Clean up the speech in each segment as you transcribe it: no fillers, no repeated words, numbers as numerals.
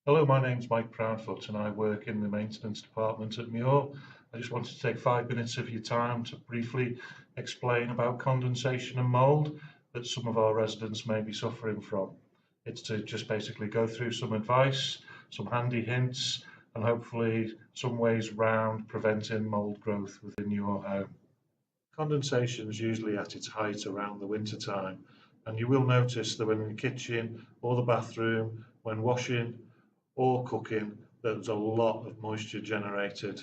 Hello, my name's Mike Proudfoot and I work in the maintenance department at Muir. I just wanted to take 5 minutes of your time to briefly explain about condensation and mould that some of our residents may be suffering from. It's to just basically go through some advice, some handy hints, and hopefully some ways round preventing mould growth within your home. Condensation is usually at its height around the winter time, and you will notice that when in the kitchen or the bathroom, when washing or cooking, there's a lot of moisture generated.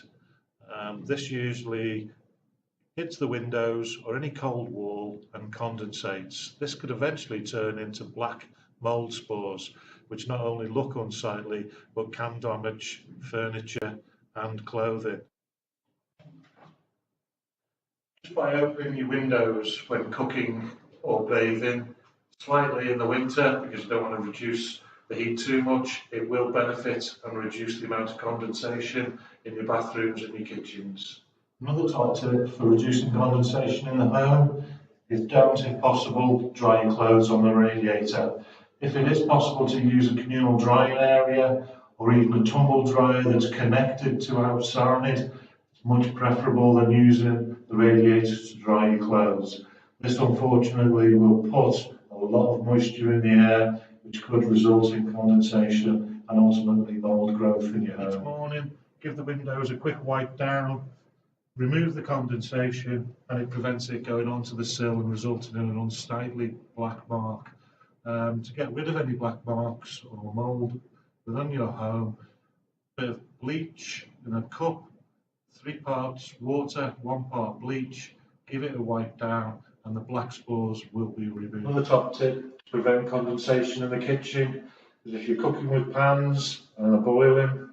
This usually hits the windows or any cold wall and condensates. This could eventually turn into black mould spores, which not only look unsightly but can damage furniture and clothing. Just by opening your windows when cooking or bathing, slightly in the winter because you don't want to reduce the heat too much, it will benefit and reduce the amount of condensation in your bathrooms and your kitchens. Another top tip for reducing condensation in the home is don't, if possible, dry your clothes on the radiator. If it is possible to use a communal drying area or even a tumble dryer that's connected to outside, it's much preferable than using the radiator to dry your clothes. This unfortunately will put a lot of moisture in the air, which could result in condensation and ultimately mould growth in your home. Each morning, give the windows a quick wipe down, remove the condensation, and it prevents it going onto the sill and resulting in an unsightly black mark. To get rid of any black marks or mould within your home, a bit of bleach in a cup, 3 parts water, 1 part bleach, give it a wipe down, and the black spores will be removed. Another top tip to prevent condensation in the kitchen is if you're cooking with pans and are boiling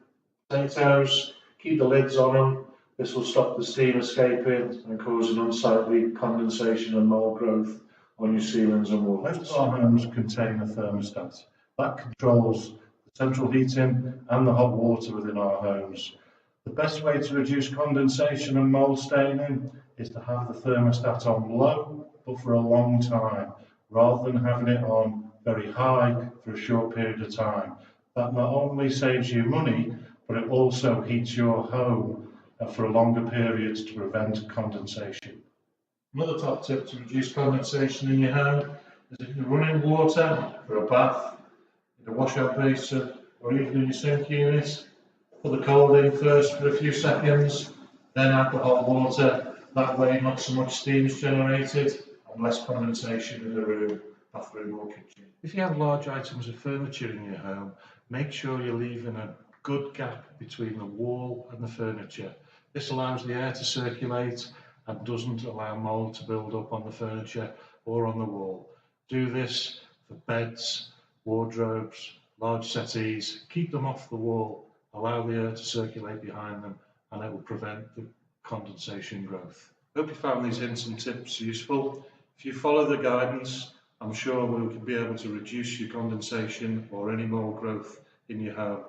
potatoes, keep the lids on them. This will stop the steam escaping and cause an unsightly condensation and mould growth on your ceilings and walls. Most of our homes contain a thermostat that controls the central heating and the hot water within our homes. The best way to reduce condensation and mould staining is to have the thermostat on low, but for a long time, rather than having it on very high for a short period of time. That not only saves you money, but it also heats your home for longer periods to prevent condensation. Another top tip to reduce condensation in your home is if you're running water for a bath, in a washout basin, or even in your sink unit, put the cold in first for a few seconds, then add the hot water. That way not so much steam is generated and less condensation in the room, bathroom or kitchen. If you have large items of furniture in your home, make sure you're leaving a good gap between the wall and the furniture. This allows the air to circulate and doesn't allow mould to build up on the furniture or on the wall. Do this for beds, wardrobes, large settees. Keep them off the wall, allow the air to circulate behind them, and it will prevent the condensation growth. Hope you found these hints and tips useful. If you follow the guidance, I'm sure we will be able to reduce your condensation or any mould growth in your home.